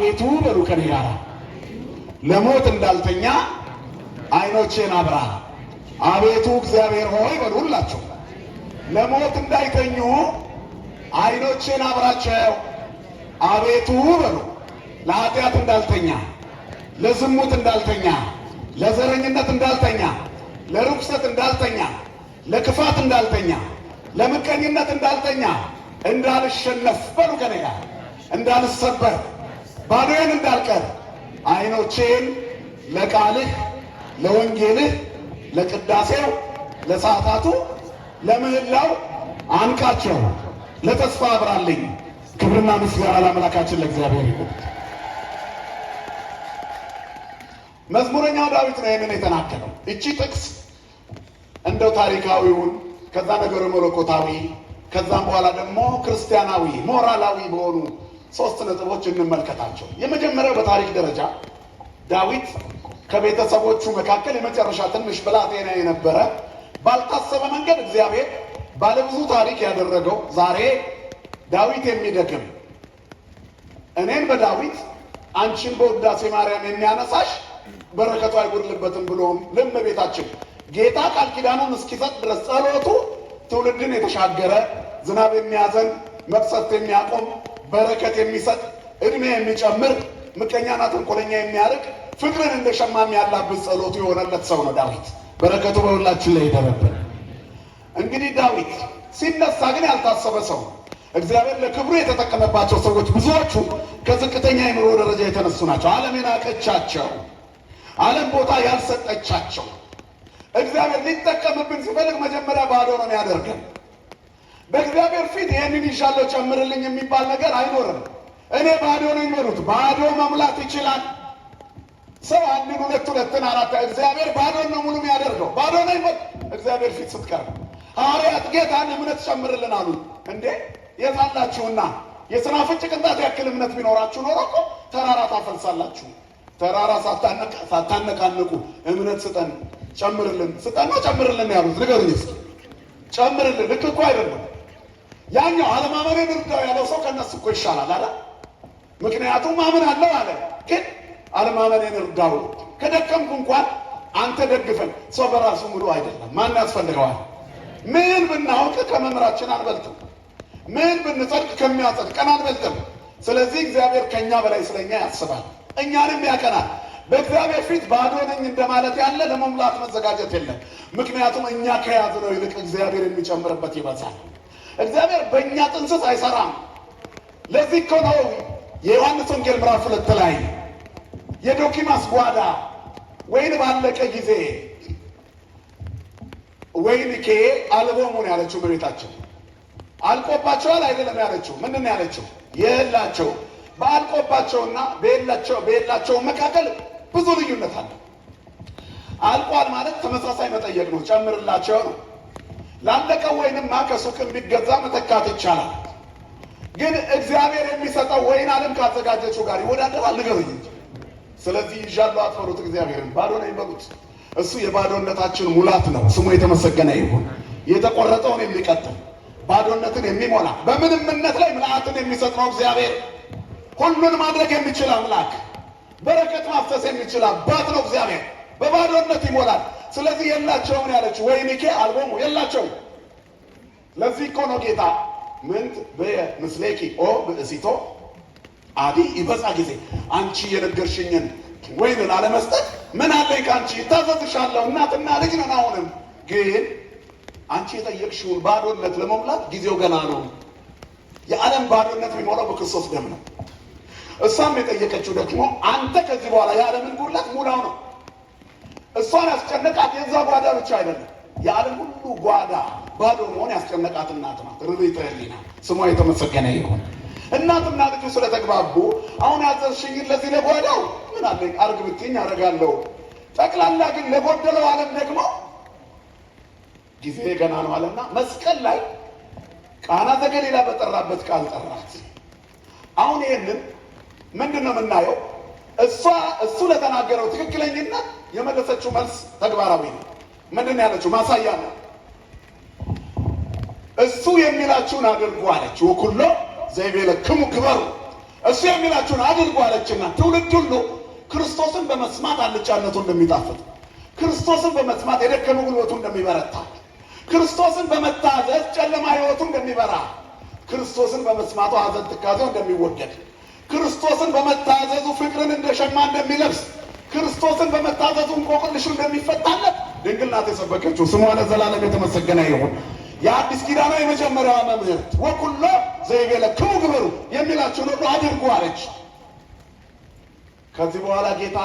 አቤቱ በሉ ከኔ ጋር ለሞት እንዳልተኛ አይኖቼን አብራ። አቤቱ እግዚአብሔር ሆይ በሉ ሁላችሁ ለሞት እንዳይተኙ አይኖቼን አብራቸው። አቤቱ በሉ ለኃጢአት እንዳልተኛ፣ ለዝሙት እንዳልተኛ፣ ለዘረኝነት እንዳልተኛ፣ ለርኩሰት እንዳልተኛ፣ ለክፋት እንዳልተኛ፣ ለምቀኝነት እንዳልተኛ፣ እንዳልሸነፍ በሉ ከኔ ጋር እንዳልሰበር፣ ባዶዬን እንዳልቀር አይኖቼን ለቃልህ፣ ለወንጌልህ፣ ለቅዳሴው፣ ለሰዓታቱ፣ ለምህላው አንቃቸው። ለተስፋ አብራልኝ። ክብርና ምስጋና ለአምላካችን ለእግዚአብሔር ይሁን። መዝሙረኛው ዳዊት ነው ይህንን የተናገረው። እቺ ጥቅስ እንደው ታሪካዊውን ከዛ ነገረ መለኮታዊ ከዛም በኋላ ደግሞ ክርስቲያናዊ ሞራላዊ በሆኑ 3 ነጥቦች እንመልከታቸው። የመጀመሪያው በታሪክ ደረጃ ዳዊት ከቤተሰቦቹ መካከል የመጨረሻ ትንሽ ብላቴና የነበረ ባልታሰበ መንገድ እግዚአብሔር ባለብዙ ታሪክ ያደረገው ዛሬ ዳዊት የሚደክም እኔን በዳዊት አንቺን በውዳሴ ማርያም የሚያነሳሽ በረከቱ አይጎድልበትም ብሎም ለእመቤታችን ጌታ ቃል ኪዳኑን እስኪሰጥ ድረስ ጸሎቱ ትውልድን የተሻገረ ዝናብ የሚያዘን መቅሰፍት የሚያቆም በረከት የሚሰጥ እድሜ የሚጨምር ምቀኛና ተንኮለኛ የሚያርቅ ፍቅርን እንደ ሸማ የሚያላብስ ጸሎቱ የሆነለት ሰው ነው ዳዊት። በረከቱ በሁላችን ላይ ይደረብን። እንግዲህ ዳዊት ሲነሳ ግን ያልታሰበ ሰው ነው። እግዚአብሔር ለክብሩ የተጠቀመባቸው ሰዎች ብዙዎቹ ከዝቅተኛ የኑሮ ደረጃ የተነሱ ናቸው። ዓለም የናቀቻቸው፣ ዓለም ቦታ ያልሰጠቻቸው። እግዚአብሔር ሊጠቀምብን ሲፈልግ መጀመሪያ ባዶ ነው የሚያደርገን። በእግዚአብሔር ፊት ይህንን ይሻለው ጨምርልኝ የሚባል ነገር አይኖርም። እኔ ባዶ ነኝ በሉት። ባዶ መሙላት ይችላል ሰው። አንድን ሁለትን አራት እግዚአብሔር ባዶን ነው ሙሉ የሚያደርገው። ባዶ ነኝ በል እግዚአብሔር ፊት ስትቀርብ። ሐዋርያት ጌታን እምነት ጨምርልን አሉ። እንዴ የታላችሁና የሰናፍጭ ቅንጣት ያክል እምነት ቢኖራችሁ ኖሮ እኮ ተራራ ታፈልሳላችሁ። ተራራ ሳታነቃንቁ እምነት ስጠን ጨምርልን፣ ስጠን ነው ጨምርልን ያሉት። ንገሩኝ እስኪ ጨምርልን። ልክ እኮ አይደለም። ያኛው አለማመኔን እርዳው ያለው ሰው ከነሱ እኮ ይሻላል አለ። ምክንያቱም ማመን አለው አለ። ግን አለማመኔን እርዳው፣ ከደከምኩ እንኳን አንተ ደግፈን። ሰው በራሱ ሙሉ አይደለም። ማን ያስፈልገዋል? ምን ብናውቅ ከመምህራችን አንበልጥም። ምን ብንጸድቅ ከሚያጸድቀን አንበልጥም። ስለዚህ እግዚአብሔር ከእኛ በላይ ስለኛ ያስባል፣ እኛንም ያቀናል። በእግዚአብሔር ፊት ባዶ ነኝ እንደማለት ያለ ለመሙላት መዘጋጀት የለም። ምክንያቱም እኛ ከያዝነው ይልቅ እግዚአብሔር የሚጨምርበት ይበዛል። እግዚአብሔር በእኛ ጥንስስ አይሰራም። ለዚህ እኮ ነው የዮሐንስ ወንጌል ምዕራፍ 2 ላይ የዶኪማስ ጓዳ ወይን ባለቀ ጊዜ ወይንኬ አልቦሙን ያለችው በቤታችን አልቆባቸዋል አይደለም ያለችው። ምንድን ያለችው? የላቸው በአልቆባቸውና በየላቸው መካከል ብዙ ልዩነት አለ። አልቋል ማለት ተመሳሳይ መጠየቅ ነው፣ ጨምርላቸው ነው። ላለቀው ወይንማ ከሱቅም ቢገዛ መተካት ይቻላል። ግን እግዚአብሔር የሚሰጠው ወይን ዓለም ካዘጋጀችው ጋር ይወዳደራል? ንገሩኝ እንጂ። ስለዚህ ይዣለሁ አትፈሩት እግዚአብሔርን። ባዶ ነኝ በሉት። እሱ የባዶነታችን ሙላት ነው። ስሙ የተመሰገነ ይሁን። የተቆረጠውን የሚቀጥል ባዶነትን የሚሞላ በምንም እምነት ላይ ምልአትን የሚሰጥ ነው እግዚአብሔር። ሁሉን ማድረግ የሚችል አምላክ፣ በረከት ማፍሰስ የሚችል አባት ነው እግዚአብሔር። በባዶነት ይሞላል። ስለዚህ የላቸውም ያለችው ወይንኬ አልቦሙ የላቸው። ለዚህ እኮ ነው ጌታ ምንት በምስሌኪ ኦ ብእሲቶ አዲ ይበዛ ጊዜ አንቺ የነገርሽኝን ወይን ላለመስጠት ምን አለኝ ከአንቺ ይታዘዝሻለሁ። እናትና ልጅ ነን። አሁንም ግን አንቺ የጠየቅሽውን ባዶነት ለመሙላት ጊዜው ገና ነው። የዓለም ባዶነት የሚሞላው በክርስቶስ ደም ነው። እሷም የጠየቀችው ደግሞ አንተ ከዚህ በኋላ የዓለምን ጉድለት ሙላው ነው። እሷን ያስጨነቃት የዛ ጓዳ ብቻ አይደለም፣ የዓለም ሁሉ ጓዳ ባዶ መሆን ያስጨነቃት እናት ናት። ርሪተ ሕሊና ስሟ የተመሰገነ ይሁን። እናትና ልጁ ስለተግባቡ አሁን ያዘዝሽኝን ለዚህ ለጓዳው ምን አለኝ አርግ ብትይኝ አደርጋለሁ። ጠቅላላ ግን ለጎደለው ዓለም ደግሞ ጊዜ ገና ነው አለና መስቀል ላይ ቃና ዘገሊላ በጠራበት ቃል ጠራት። አሁን ይህንን ምንድን ነው የምናየው? እሱ ለተናገረው ትክክለኝነት የመለሰችው መልስ ተግባራዊ ነው። ምንድን ነው ያለችው? ማሳያ ነው። እሱ የሚላችሁን አድርጉ አለች። ወኩሎ ዘይቤለክሙ ግበሩ፣ እሱ የሚላችሁን አድርጉ አለችና ትውልድ ሁሉ ክርስቶስን በመስማት አልጫነቱ እንደሚጣፍጥ፣ ክርስቶስን በመስማት የደከመ ጉልበቱ እንደሚበረታ፣ ክርስቶስን በመታዘዝ ጨለማ ሕይወቱ እንደሚበራ፣ ክርስቶስን በመስማቱ ሐዘን ትካዜው እንደሚወገድ፣ ክርስቶስን በመታዘዙ ፍቅርን እንደ ሸማ እንደሚለብስ፣ ክርስቶስን በመታዘዙ እንቆቅልሹ እንደሚፈታለት ድንግል ናት የሰበከችው። ስሟ ለዘላለም የተመሰገነ ይሁን። የአዲስ ኪዳን የመጀመሪያዋ መምህርት ወኩሎ ዘይቤለክሙ ግበሩ የሚላችሁን ሁሉ አድርጉ አለች። ከዚህ በኋላ ጌታ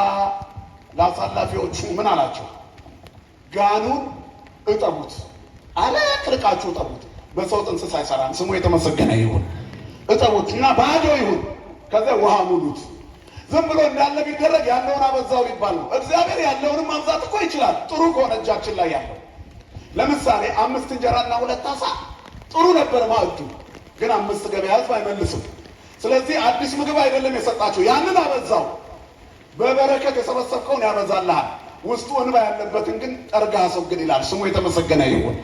ለአሳላፊዎቹ ምን አላቸው? ጋኑን እጠቡት፣ አለቅልቃችሁ እጠቡት። በሰው ጥንስስ አይሰራም። ስሙ የተመሰገነ ይሁን። እጠቡት እና ባዶ ይሁን። ከዚያ ውሃ ሙሉት። ዝም ብሎ እንዳለ ቢደረግ ያለውን አበዛው ሊባል ነው። እግዚአብሔር ያለውንም ማብዛት እኮ ይችላል፣ ጥሩ ከሆነ እጃችን ላይ ያለው። ለምሳሌ 5 እንጀራና 2 ዓሣ ጥሩ ነበር ማዕዱ፣ ግን 5 ገበያ ሕዝብ አይመልስም። ስለዚህ አዲስ ምግብ አይደለም የሰጣቸው፣ ያንን አበዛው። በበረከት የሰበሰብከውን ያበዛልሃል፣ ውስጡ እንባ ያለበትን ግን ጠርጋ አስወግድ ይላል። ስሙ የተመሰገነ ይሁን።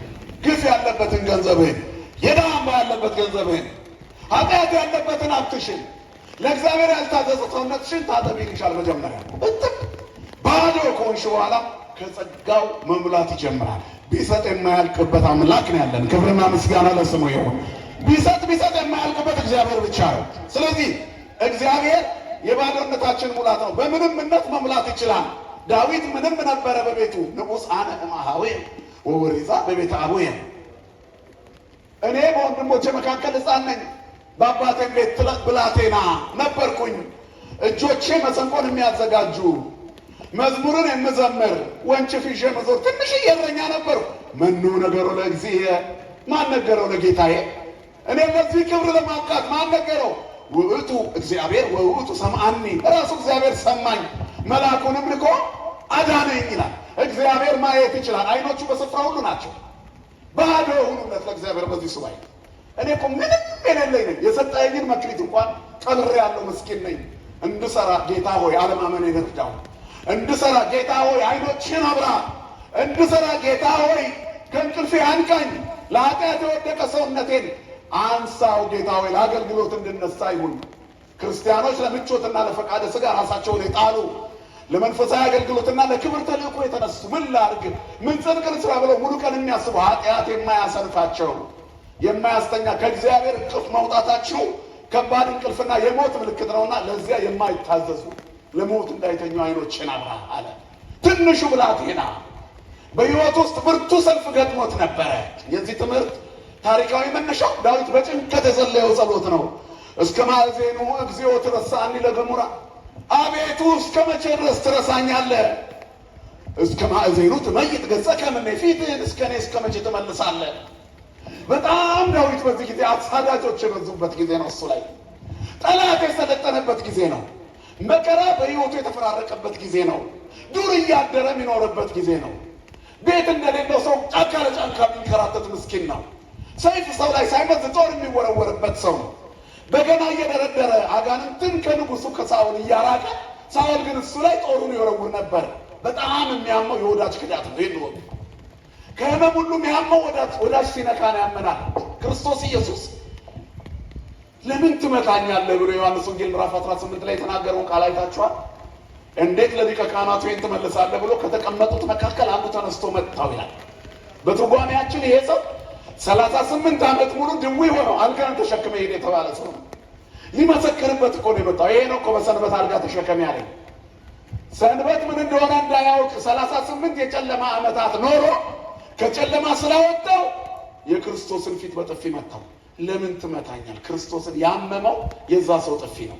ግፍ ያለበትን ገንዘብህን፣ የድሃ እንባ ያለበት ገንዘብህን፣ ኃጢአት ያለበትን አትሽን፣ ለእግዚአብሔር ያልታዘዘ ሰውነትሽን ታጠቢ ይልሻል። መጀመሪያ እጥብ ባዶ ከሆንሽ በኋላ ከጸጋው መሙላት ይጀምራል። ቢሰጥ የማያልቅበት አምላክ ነው ያለን። ክብርና ምስጋና ለስሙ ይሁን። ቢሰጥ የማያልቅበት እግዚአብሔር ብቻ ነው። ስለዚህ እግዚአብሔር የባዶነታችን ሙላት ነው። በምንምነት መሙላት ይችላል። ዳዊት ምንም ነበረ በቤቱ፣ ንጉሥ አነ እምአኀውየ ወወሪዛ በቤተ አቡየ። እኔ በወንድሞቼ መካከል ሕፃን ነኝ፣ በአባቴም ቤት ብላቴና ነበርኩኝ። እጆቼ መሰንቆን የሚያዘጋጁ መዝሙርን የምዘምር ወንጭፍ ይዤ መዞር ትንሽዬ እረኛ ነበርኩ። መኑ ነገሮ ለእግዚእ፣ ማን ነገረው ለጌታዬ? እኔ ለዚህ ክብር ለማብቃት ማን ነገረው? ውእቱ እግዚአብሔር ወውእቱ ሰምዓኒ፣ ራሱ እግዚአብሔር ሰማኝ፣ መልአኩንም ልኮ አዳነኝ ይላል። እግዚአብሔር ማየት ይችላል። አይኖቹ በስፍራ ሁሉ ናቸው። ባዶ ሁኑለት ለእግዚአብሔር በዚህ ሱባኤ። እኔ እኮ ምንም የሌለኝ ነኝ። የሰጠኸኝን መክሊት እንኳን ቀብሬ ያለው ምስኪን ነኝ። እንድሰራ ጌታ ሆይ አለማመን ይርዳው። እንድሰራ ጌታ ሆይ አይኖችን አብራ። እንድሰራ ጌታ ሆይ ከእንቅልፌ አንቃኝ። ለኃጢአት የወደቀ ሰውነቴን አንሳው ጌታ ሆይ ለአገልግሎት እንድነሳ ይሁን። ክርስቲያኖች ለምቾትና ለፈቃደ ሥጋ ራሳቸውን የጣሉ ለመንፈሳዊ አገልግሎትና ለክብር ተልእኮ የተነሱ ምን ላድርግ ምን ጽድቅ ልስራ ብለው ሙሉ ቀን የሚያስቡ ኃጢአት የማያሰንፋቸው የማያስተኛ ከእግዚአብሔር እንቅልፍ መውጣታቸው ከባድ እንቅልፍና የሞት ምልክት ነውና ለዚያ የማይታዘዙ ለሞት እንዳይተኙ አይኖችን አብራ አለ። ትንሹ ብላቴና በሕይወት ውስጥ ብርቱ ሰልፍ ገጥሞት ነበረ። የዚህ ትምህርት ታሪካዊ መነሻው ዳዊት በጭንቀት የጸለየው ጸሎት ነው። እስከ ማዕዜኑ እግዚኦ ትረሳኒ ለገሙራ፣ አቤቱ እስከ መቼ ድረስ ትረሳኛለህ? እስከ ማዕዜኑ ትመይጥ ገጸከ እምኔ፣ ፊትህን እስከ እኔ እስከ መቼ ትመልሳለህ? በጣም ዳዊት በዚህ ጊዜ አሳዳጆች የበዙበት ጊዜ ነው። እሱ ላይ ጠላት የሰለጠነበት ጊዜ ነው። መከራ በሕይወቱ የተፈራረቀበት ጊዜ ነው። ዱር እያደረ የሚኖርበት ጊዜ ነው። ቤት እንደሌለው ሰው ጫካ ለጫካ የሚንከራተት ምስኪን ነው። ሰይፍ ሰው ላይ ሳይመዝ ጦር የሚወረወርበት ሰው ነው። በገና እየደረደረ አጋንንትን ከንጉሱ ከሳኦል እያራቀ፣ ሳኦል ግን እሱ ላይ ጦሩን ይወረውር ነበር። በጣም የሚያመው የወዳጅ ክዳት ነው። ይህን ወቅ ከህመም ሁሉ የሚያመው ወዳጅ ሲነካን ያመናል። ክርስቶስ ኢየሱስ ለምን ትመታኛለህ ብሎ ዮሐንስ ወንጌል ምዕራፍ 18 ላይ የተናገረውን ቃል አይታችኋል። እንዴት ለሊቀ ካህናቱ ይህን ትመልሳለህ ብሎ ከተቀመጡት መካከል አንዱ ተነስቶ መታው ይላል። በትርጓሜያችን ይሄ ሰው 38 ዓመት ሙሉ ድውይ ሆነው አልጋን ተሸክመ ሄደ የተባለ ሰው ነው። ሊመሰክርበት እኮ ነው የመጣው። ይሄ ነው እኮ በሰንበት አልጋ ተሸከመ ያለኝ። ሰንበት ምን እንደሆነ እንዳያውቅ 38 የጨለማ ዓመታት ኖሮ ከጨለማ ስላወጣው የክርስቶስን ፊት በጥፊ መታው። ለምን ትመታኛል? ክርስቶስን ያመመው የዛ ሰው ጥፊ ነው።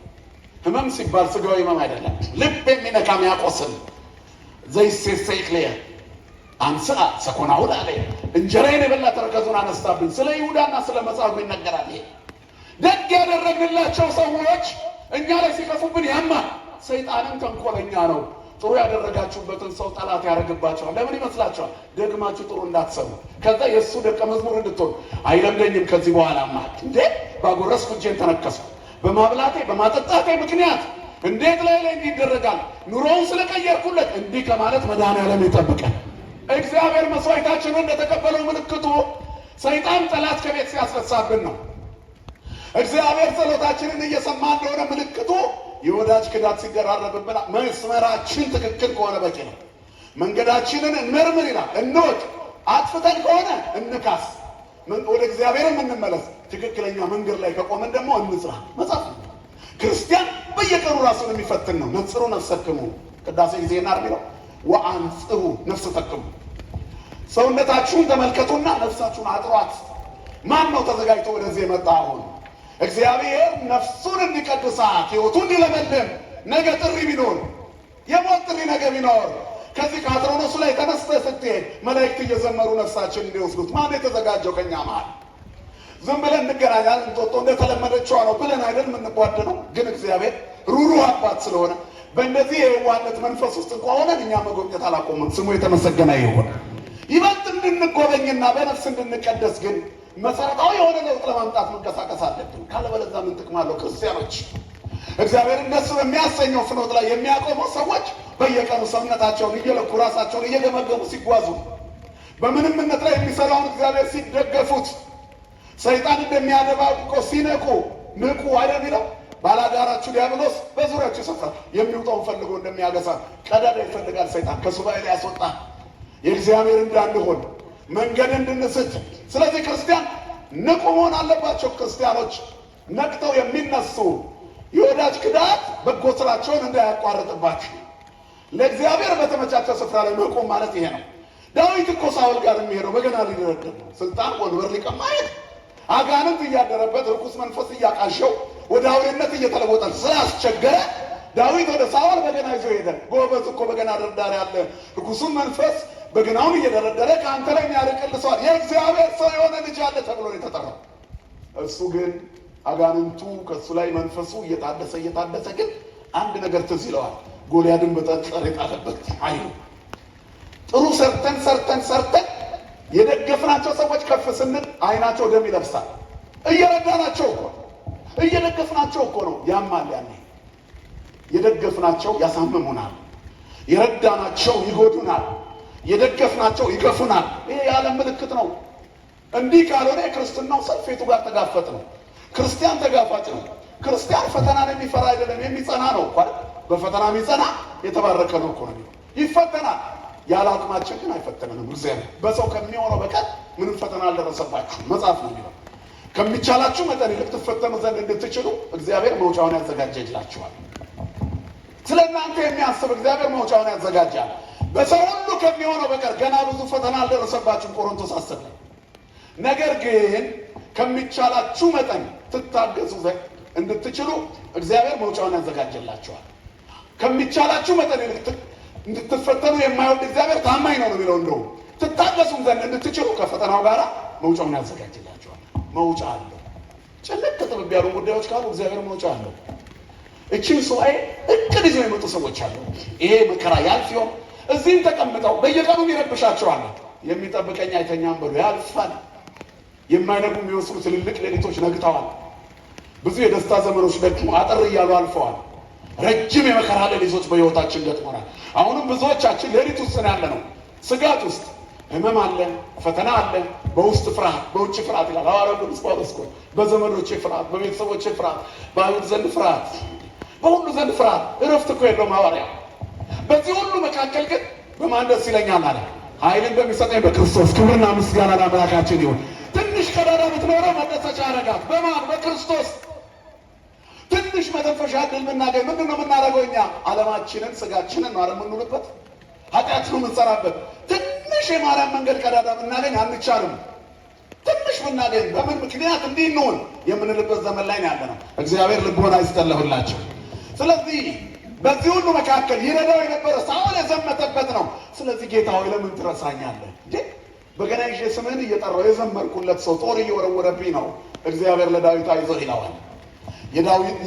ህመም ሲባል ስጋዊ ህመም አይደለም፣ ልብ የሚነካ የሚያቆስል ዘይሴሰይክልየ አንስአ ሰኮናሁ ላዕሌየ፣ እንጀራዬን የበላ ተረከዙን አነሳብኝ። ስለ ይሁዳና ስለ መጻጉዕ ይነገራል። ይሄ ደግ ያደረግንላቸው ሰዎች እኛ ላይ ሲከፉብን ያማል። ሰይጣንም ተንኮለኛ ነው። ጥሩ ያደረጋችሁበትን ሰው ጠላት ያደርግባቸዋል። ለምን ይመስላችኋል? ደግማችሁ ጥሩ እንዳትሰሩ፣ ከዛ የእሱ ደቀ መዝሙር እንድትሆኑ። አይለምደኝም ከዚህ በኋላማ እንዴ ባጎረስኩ እጄን ተነከስኩ፣ በማብላቴ በማጠጣቴ ምክንያት እንዴት ላይ እንዲህ ይደረጋል? ኑሮውን ስለቀየርኩለት እንዲህ ከማለት መድኃኔዓለም ይጠብቀን። እግዚአብሔር መስዋዕታችንን እንደተቀበለው ምልክቱ ሰይጣን ጠላት ከቤት ሲያስነሳብን ነው። እግዚአብሔር ጸሎታችንን እየሰማ እንደሆነ ምልክቱ የወዳጅ ክዳት ሲደራረብብን መስመራችን ትክክል ከሆነ በቂ ነው። መንገዳችንን እንመርምር ይላል፣ እንወቅ። አጥፍተን ከሆነ እንካስ፣ ወደ እግዚአብሔር እንመለስ። ትክክለኛ መንገድ ላይ ከቆመን ደግሞ እንጽና። መጽሐፍ ክርስቲያን በየቀኑ ራሱን የሚፈትን ነው። ነጽሩ ነፍሰክሙ ቅዳሴ ጊዜ እና የሚለው ወአንጽሩ ነፍሰተክሙ። ሰውነታችሁን ተመልከቱና ነፍሳችሁን አጥሯት። ማን ነው ተዘጋጅቶ ወደዚህ የመጣ? አሁን እግዚአብሔር ነፍሱን እንዲቀድሳት ሕይወቱ እንዲለመልም ነገ ጥሪ ቢኖር የሞት ጥሪ ነገ ቢኖር ከዚህ ከአትሮኖሱ ላይ ተነስተህ ስትሄድ መላእክት እየዘመሩ ነፍሳችን እንዲወስዱት ማን የተዘጋጀው? ከኛ መሃል ዝም ብለን እንገናኛለን። እንጦጦ እንደተለመደችዋ ነው ብለን አይደል የምንቧደነው? ግን እግዚአብሔር ሩሩህ አባት ስለሆነ በእንደዚህ የዋህነት መንፈስ ውስጥ እንኳ ሆነን እኛ መጎብኘት አላቆምም። ስሙ የተመሰገነ ይሁን። ይበልጥ እንድንጎበኝና በነፍስ እንድንቀደስ ግን መሰረታዊ የሆነ ለውጥ ለማምጣት መንቀሳቀስ አለብን። ካለበለዚያ ምን ጥቅም አለው? ክርስቲያኖች እግዚአብሔር እንደሱ የሚያሰኘው ፍኖት ላይ የሚያቆሙ ሰዎች በየቀኑ ሰውነታቸውን እየለኩ ራሳቸውን እየገመገሙ ሲጓዙ በምንም እምነት ላይ የሚሰራውን እግዚአብሔር ሲደገፉት ሰይጣን እንደሚያደባብቆ ሲነቁ ንቁ አይደል የሚለው? ባላጋራችሁ ዲያብሎስ በዙሪያችሁ ይሰፍራል፣ የሚውጠውን ፈልጎ እንደሚያገሳ ቀዳዳ ይፈልጋል ሰይጣን ከሱባኤ ላይ ያስወጣ የእግዚአብሔር እንዳንሆን መንገድ እንድንስት። ስለዚህ ክርስቲያን ንቁ መሆን አለባቸው። ክርስቲያኖች ነቅተው የሚነሱ የወዳጅ ክዳት በጎ ስራቸውን እንዳያቋርጥባቸው ለእግዚአብሔር በተመቻቸ ስፍራ ላይ መቆም ማለት ይሄ ነው። ዳዊት እኮ ሳውል ጋር የሚሄደው በገና ሊደረድር ነው። ስልጣን ወንበር ሊቀማ ሄደ። አጋንንት እያደረበት ርኩስ መንፈስ እያቃሸው ወደ አውሬነት እየተለወጠ ስላስቸገረ ዳዊት ወደ ሳውል በገና ይዞ ሄደ። ጎበዝ እኮ በገና ደርዳሪ ያለ ርኩሱን መንፈስ በገናውን እየደረደረ ከአንተ ላይ የሚያርቅልሰዋል የእግዚአብሔር ሰው የሆነ ልጅ አለ ተብሎ ነው የተጠራው። እሱ ግን አጋንንቱ ከእሱ ላይ መንፈሱ እየታደሰ ግን አንድ ነገር ትዝ ይለዋል። ጎልያድን በጠጠር የጣለበት ኃይሉ ጥሩ ሰርተን የደገፍናቸው ሰዎች ከፍ ስንል አይናቸው ደም ይለብሳል። እየረዳናቸው እየደገፍናቸው ነው። ያማል። ያኔ የደገፍናቸው ያሳምሙናል፣ የረዳናቸው ይጎዱናል፣ የደገፍናቸው ይገፉናል። ይሄ የዓለም ምልክት ነው። እንዲህ ካልሆነ የክርስትናው ሰልፌቱ ጋር ተጋፈጥ ነው። ክርስቲያን ተጋፋጭ ነው። ክርስቲያን ፈተናን የሚፈራ አይደለም፣ የሚጸና ነው። እንኳን በፈተና የሚጸና የተባረከ ነው እኮ ነው። ይፈተናል፣ ያለ አቅማችን ግን አይፈተነንም። እግዚአብሔር በሰው ከሚሆነው በቀር ምንም ፈተና አልደረሰባችሁ መጽሐፍ ነው የሚለው። ከሚቻላችሁ መጠን ይልቅ ትፈተኑ ዘንድ እንድትችሉ እግዚአብሔር መውጫውን ያዘጋጀላችኋል። ስለ እናንተ የሚያስብ እግዚአብሔር መውጫውን ያዘጋጃል። በሰው ሁሉ ከሚሆነው በቀር ገና ብዙ ፈተና አልደረሰባችሁም ቆሮንቶስ 10 ላይ። ነገር ግን ከሚቻላችሁ መጠን ትታገዙ ዘንድ እንድትችሉ እግዚአብሔር መውጫውን ያዘጋጀላችኋል። ከሚቻላችሁ መጠን ይልቅ እንድትፈተኑ የማይወድ እግዚአብሔር ታማኝ ነው የሚለው። እንደውም ትታገሱም ዘንድ እንድትችሉ ከፈተናው ጋር መውጫውን ያዘጋጅላችኋል። መውጫ አለው። ጭልቅ ጥብብ ያሉ ጉዳዮች ካሉ እግዚአብሔር መውጫ አለው። እቺን ሱባኤ እቅድ ይዘው የመጡ ሰዎች አሉ። ይሄ መከራ ያልፍ ይሆን? እዚህም ተቀምጠው በየቀኑ ይረብሻቸዋል። የሚጠብቀኝ አይተኛም ብሎ ያልፋል። የማይነጉ የሚወስዱ ትልልቅ ሌሊቶች ነግተዋል። ብዙ የደስታ ዘመኖች ደግሞ አጠር እያሉ አልፈዋል። ረጅም የመከራ ሌሊቶች በሕይወታችን ገጥሞናል። አሁንም ብዙዎቻችን ሌሊት ውስጥ ነው ያለ ነው። ስጋት ውስጥ ህመም አለ፣ ፈተና አለ፣ በውስጥ ፍርሃት፣ በውጭ ፍርሃት ይላል ሐዋርያው ቅዱስ ጳውሎስ እኮ። በዘመዶቼ ፍርሃት፣ በቤተሰቦቼ ፍርሃት፣ በአይሁድ ዘንድ ፍርሃት፣ በሁሉ ዘንድ ፍርሃት። እረፍት እኮ የለውም ሐዋርያ። በዚህ ሁሉ መካከል ግን በማን ደስ ይለኛል አለ? ኃይልን በሚሰጠኝ በክርስቶስ። ክብርና ምስጋና ለአምላካችን ይሁን። ትንሽ ቀዳዳ ብትኖረው መደሰቻ አረጋት። በማን? በክርስቶስ። ትንሽ መተንፈሻ ዕድል ብናገኝ ምንድን ነው የምናደርገው? እኛ ዓለማችንን ስጋችንን ነው የምንውልበት፣ ኃጢአት ነው የምንሰራበት። ትንሽ የማርያም መንገድ ቀዳዳ ብናገኝ አንቻልም። ትንሽ ብናገኝ በምን ምክንያት እንዲህ እንሆን የምንልበት ዘመን ላይ ያለ ነው። እግዚአብሔር ልቦና ይስጠልሁላቸው። ስለዚህ በዚህ ሁሉ መካከል ይረዳው የነበረ ሳኦል የዘመተበት ነው። ስለዚህ ጌታ ሆይ ለምን ትረሳኛለህ? በገና ይዤ ስምህን እየጠራሁ የዘመርኩለት ሰው ጦር እየወረወረብኝ ነው። እግዚአብሔር ለዳዊት አይዞህ ይለዋል።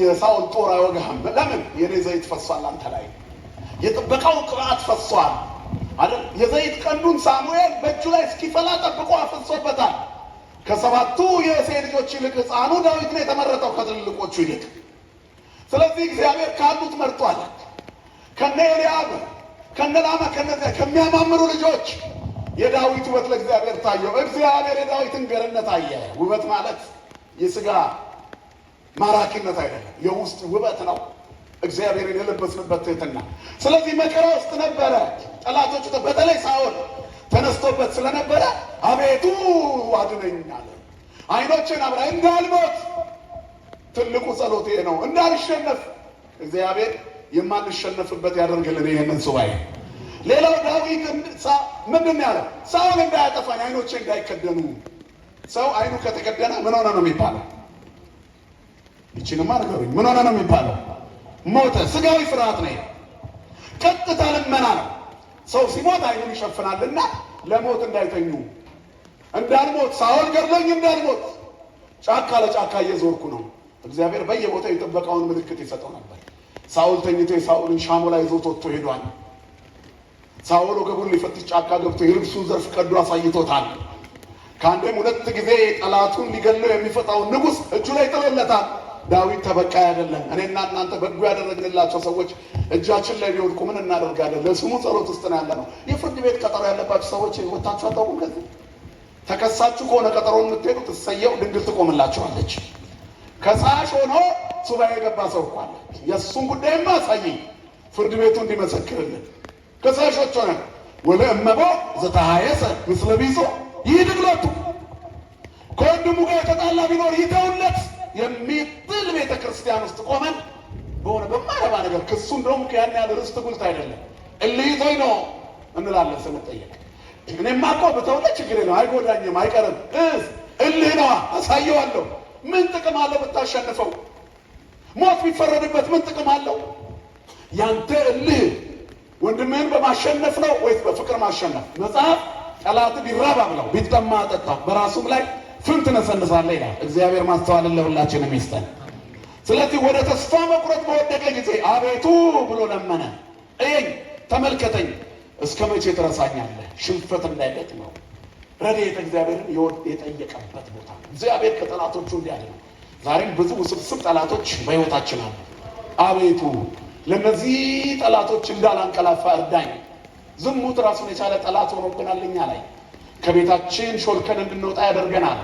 የሳኦል ጦር አይወጋህም። ለምን? የኔ ዘይት ፈሷል አንተ ላይ፣ የጥበቃው ቅባት ፈሷል አይደል? የዘይት ቀንዱን ሳሙኤል በእጁ ላይ እስኪፈላ ጠብቆ አፈሶበታል። ከሰባቱ የእሴይ ልጆች ይልቅ ሕፃኑ ዳዊት ነው የተመረጠው ከትልልቆቹ ይልቅ። ስለዚህ እግዚአብሔር ካሉት መርጧል። ከነ ኤልያብ፣ ከነ ላማ፣ ከነዚያ ከሚያማምሩ ልጆች የዳዊት ውበት ለእግዚአብሔር ታየው። እግዚአብሔር የዳዊትን ገርነት አየ። ውበት ማለት የሥጋ ማራኪነት አይደለም፣ የውስጥ ውበት ነው። እግዚአብሔርን የለበስንበት ትሕትና። ስለዚህ መከራ ውስጥ ነበረ። ጠላቶቹ በተለይ ሳኦል ተነስቶበት ስለነበረ አቤቱ አድነኝ አለ። ዓይኖችን አብራ እንዳልሞት ትልቁ ጸሎት ይሄ ነው፣ እንዳልሸነፍ። እግዚአብሔር የማንሸነፍበት ያደርግልን ይህንን ሱባኤ። ሌላው ዳዊት ምንድን ያለው? ሳኦል እንዳያጠፋኝ ዓይኖቼ እንዳይከደኑ። ሰው ዓይኑ ከተከደነ ምን ሆነ ነው የሚባለው? ይችንማ ነገሩኝ። ምን ሆነ ነው የሚባለው? ሞተ። ስጋዊ ፍርሃት ነው። ቀጥታ ልመና ነው። ሰው ሲሞት ዓይኑን ይሸፍናልና ለሞት እንዳይተኙ፣ እንዳልሞት ሳኦል ገድሎኝ እንዳልሞት ጫካ ለጫካ እየዞርኩ ነው። እግዚአብሔር በየቦታው የጥበቃውን ምልክት ይሰጠው ነበር። ሳኦል ተኝቶ የሳኦልን ሻሞላ ይዞት ወጥቶ ሄዷል። ሳኦል ወገቡን ሊፈትሽ ጫካ ገብቶ የልብሱን ዘርፍ ቀዶ አሳይቶታል። ከአንዴም ሁለት ጊዜ ጠላቱን ሊገለው የሚፈታውን ንጉሥ እጁ ላይ ጥሎለታል። ዳዊት ተበቃይ አይደለም። እኔና እናንተ በጎ ያደረግንላቸው ሰዎች እጃችን ላይ ቢወድቁ ምን እናደርጋለን? ለስሙ ጸሎት ውስጥ ነው ያለ ነው። የፍርድ ቤት ቀጠሮ ያለባችሁ ሰዎች ወታችሁ አታውቁም? ከዚህ ተከሳችሁ ከሆነ ቀጠሮ የምትሄዱት እሰየው፣ ድንግል ትቆምላችኋለች። ከሳሽ ሆኖ ሱባኤ የገባ ሰው እኮ አለ። የእሱን ጉዳይማ አሳየኝ፣ ፍርድ ቤቱ እንዲመሰክርልን። ከሳሾች ሆነ ወለእመቦ ዘተሃየሰ ምስለ ቢጾ ይድግለቱ፣ ከወንድሙ ጋር የተጣላ ቢኖር ይተውለት የሚጥል ቤተ ክርስቲያን ውስጥ ቆመን በሆነ በማረባ ነገር ክሱ እንደውም ያን ያህል ርስት ጉልት አይደለም፣ እልይቶኝ ነው እንላለን ስንጠየቅ። እኔማ እኮ ብተውለት ችግር ነው፣ አይጎዳኝም፣ አይቀርም። እልህ ነዋ፣ አሳየዋለሁ። ምን ጥቅም አለው ብታሸንፈው? ሞት ቢፈረድበት ምን ጥቅም አለው? ያንተ እልህ ወንድምህን በማሸነፍ ነው ወይስ በፍቅር ማሸነፍ? መጽሐፍ ጠላት ቢራብ አብላው ቢጠማ አጠጣው በራሱም ላይ ፍም ትነሰንሳለህ ይላል። እግዚአብሔር ማስተዋልን ለሁላችንም ይስጠን። ስለዚህ ወደ ተስፋ መቁረጥ በወደቀ ጊዜ አቤቱ ብሎ ለመነ። እየኝ፣ ተመልከተኝ፣ እስከ መቼ ትረሳኛለህ? ሽንፈት እንዳይገጥመው ረድኤተ እግዚአብሔርን የጠየቀበት ቦታ ነው። እግዚአብሔር ከጠላቶቹ እንዲያድነው። ዛሬም ብዙ ውስብስብ ጠላቶች በሕይወታችን አሉ። አቤቱ ለእነዚህ ጠላቶች እንዳላንቀላፋ እርዳኝ። ዝሙት ራሱን የቻለ ጠላት ሆኖብናል። እኛ ላይ ከቤታችን ሾልከን እንድንወጣ ያደርገናል።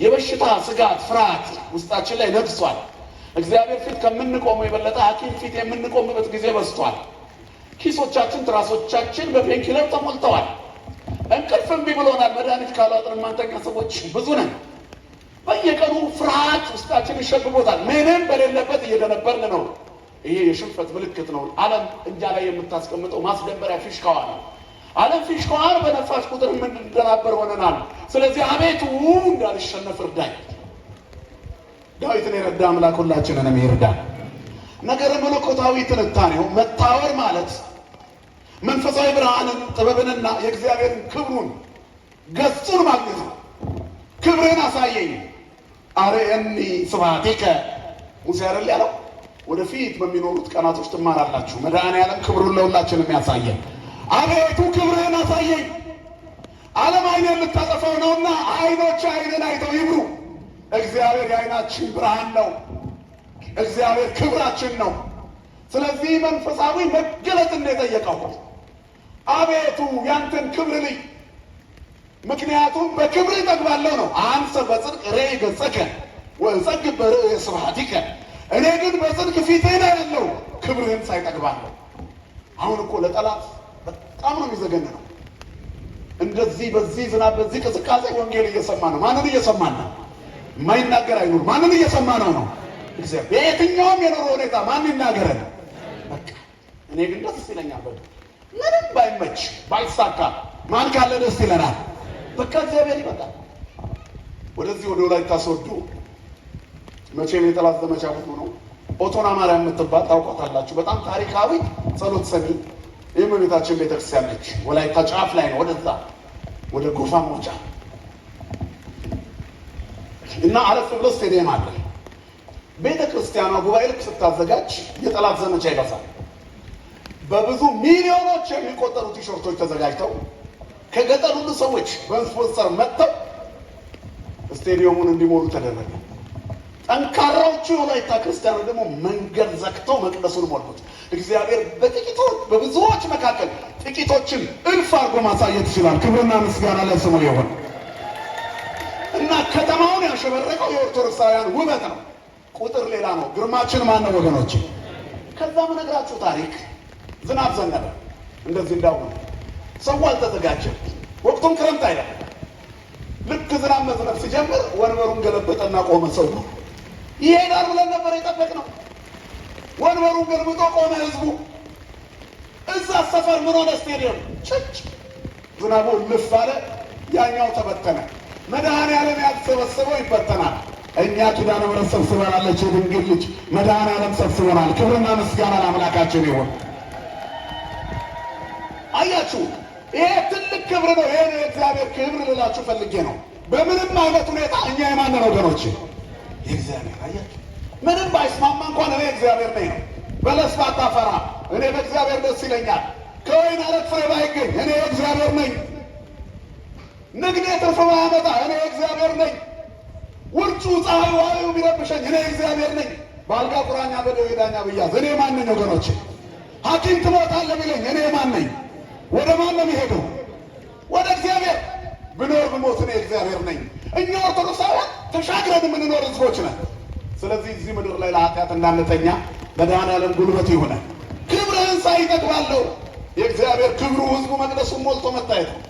የበሽታ ስጋት፣ ፍርሃት ውስጣችን ላይ ነግሷል። እግዚአብሔር ፊት ከምንቆመው የበለጠ ሐኪም ፊት የምንቆምበት ጊዜ በዝቷል። ኪሶቻችን፣ ትራሶቻችን በፔንኪለር ተሞልተዋል። እንቅልፍ እምቢ ብሎናል። መድኃኒት ካላወጥን ማንተኛ ሰዎች ብዙ ነን። በየቀኑ ፍርሃት ውስጣችን ይሸብቦታል። ምንም በሌለበት እየደነበርን ነው። ይሄ የሽንፈት ምልክት ነው። ዓለም እኛ ላይ የምታስቀምጠው ማስደበሪያ ፊሽካዋ ነው። ዓለም ፊሽካዋን በነፋሽ ቁጥር የምንደናበር ሆነናል። ስለዚህ አቤቱ እንዳልሸነፍ እርዳኝ። ዳዊትን የረዳ አምላክ ሁላችንንም ይርዳል። ነገረ መለኮታዊ ትንታኔው መታወር ማለት መንፈሳዊ ብርሃንን ጥበብንና የእግዚአብሔርን ክብሩን ገጹን ማግኘት ነው። ክብርን አሳየኝ፣ አርአየኒ ስብሐቲከ ሙሴ አይደል ያለው? ወደፊት በሚኖሩት ቀናቶች ትማራላችሁ። መድኃኔዓለም ክብሩን ለሁላችንም ያሳየን። አቤቱ ክብርህን አሳየኝ። ዓለም ዓይንን ልታጠፋው ነውና ዓይኖች ዓይንን አይተው ይብሩ። እግዚአብሔር የዓይናችን ብርሃን ነው። እግዚአብሔር ክብራችን ነው። ስለዚህ መንፈሳዊ መገለጥ እንደጠየቀው አቤቱ ያንተን ክብር ልይ፣ ምክንያቱም በክብር እጠግባለሁ ነው። አንሰ በጽድቅ ርኤ ገጸከ ወእጸግብ በርኤየ ስብሐቲከ፣ እኔ ግን በጽድቅ ፊትህን አያለሁ ክብርህን ሳይጠግባለሁ። አሁን እኮ ለጠላት በጣም ነው የሚዘገነነው። እንደዚህ በዚህ ዝናብ በዚህ ቅዝቃዜ ወንጌል እየሰማ ነው። ማንን እየሰማን ነው? የማይናገር አይኑር። ማንን እየሰማ ነው? እግዚአብሔር። በየትኛውም የኑሮ ሁኔታ ማን ይናገረን? በቃ እኔ ግን ደስ ይለኛል። ምንም ባይመች ባይሳካ ማን ካለ ደስ ይለናል? በቃ እግዚአብሔር ይመጣል። ወደዚህ ወደ ወላይታ ሶዶ መቼም የጠላት ዘመቻ ብዙ ነው። ኦቶና ማርያም የምትባል ታውቋታላችሁ። በጣም ታሪካዊ ጸሎት ሰሚ የእመቤታችን ቤተክርስቲያን ነች። ወላይታ ጫፍ ላይ ነው፣ ወደዛ ወደ ጎፋ መውጫ እና አለፍ ብሎ ስቴዲየም አለ። ቤተ ክርስቲያኗ ጉባኤ ልክ ስታዘጋጅ የጠላት ዘመቻ ይበዛል። በብዙ ሚሊዮኖች የሚቆጠሩ ቲሸርቶች ተዘጋጅተው ከገጠር ሁሉ ሰዎች በስፖንሰር መጥተው ስቴዲየሙን እንዲሞሉ ተደረገ። ጠንካራዎቹ የወላይታ ክርስቲያኖች ደግሞ መንገድ ዘግተው መቅደሱን ሞሉት። እግዚአብሔር በጥቂቶች በብዙዎች መካከል ጥቂቶችን እልፍ አድርጎ ማሳየት ይችላል። ክብርና ምስጋና ለስሙ ይሁን እና ከተማውን ያሸበረቀው የኦርቶዶክሳውያን ውበት ነው። ቁጥር ሌላ ነው። ግርማችን ማን ነው ወገኖች? ከዛ ምነግራችሁ ታሪክ ዝናብ ዘነበ። እንደዚህ እንዳሁን ሰው አልተዘጋጀም። ወቅቱም ክረምት አይደለም። ልክ ዝናብ መዝነብ ሲጀምር ወንበሩን ገለበጠና ቆመ። ሰው ይሄዳል ብለን ነበር የጠበቅነው። ወንበሩን ገልብጦ ቆመ። ህዝቡ እዛ ሰፈር ምን ሆነ? ስቴዲየም ጭጭ። ዝናቡ ልፍ አለ። ያኛው ተበተነ። መድኃኔዓለም ያልተሰበሰበው ይበተናል። እኛ ኪዳነ ምሕረት ሰብስበናለች። የድንግል ልጅ መድኃኔዓለም ሰብስበናል። ክብርና ምስጋና ለአምላካችን ይሁን። አያችሁ፣ ይሄ ትልቅ ክብር ነው። ይሄ የእግዚአብሔር ክብር ልላችሁ ፈልጌ ነው። በምንም አይነት ሁኔታ እኛ የማንን ወገኖች? የእግዚአብሔር። አያችሁ፣ ምንም ባይስማማ እንኳን እኔ እግዚአብሔር ነኝ ነው። በለስ ባታፈራ እኔ በእግዚአብሔር ደስ ይለኛል። ከወይን አረግ ፍሬ ባይገኝ እኔ እግዚአብሔር ነኝ። ንግዴ ትርፍ ባያመጣ እኔ እግዚአብሔር ነኝ። ውርጩ ፀሐዩ ዋዩ ቢረብሸኝ እኔ እግዚአብሔር ነኝ። በአልጋ ቁራኛ በደዌ ዳኛ ብያዝ እኔ ማን ነኝ ወገኖቼ? ሐኪም ትሞታለህ ቢለኝ እኔ ማን ነኝ? ወደ ማን ነው የሚሄደው? ወደ እግዚአብሔር። ብኖር ብሞት እኔ እግዚአብሔር ነኝ። እኛ ኦርቶዶክሳውያን ተሻግረን የምንኖር ህዝቦች ነን። ስለዚህ እዚህ ምድር ላይ ለኃጢአት እንዳንተኛ መድኃኔዓለም ጉልበት ይሆነ። ክብርህን ሳይጠግባለሁ። የእግዚአብሔር ክብሩ ህዝቡ መቅደሱን ሞልቶ መታየት ነው።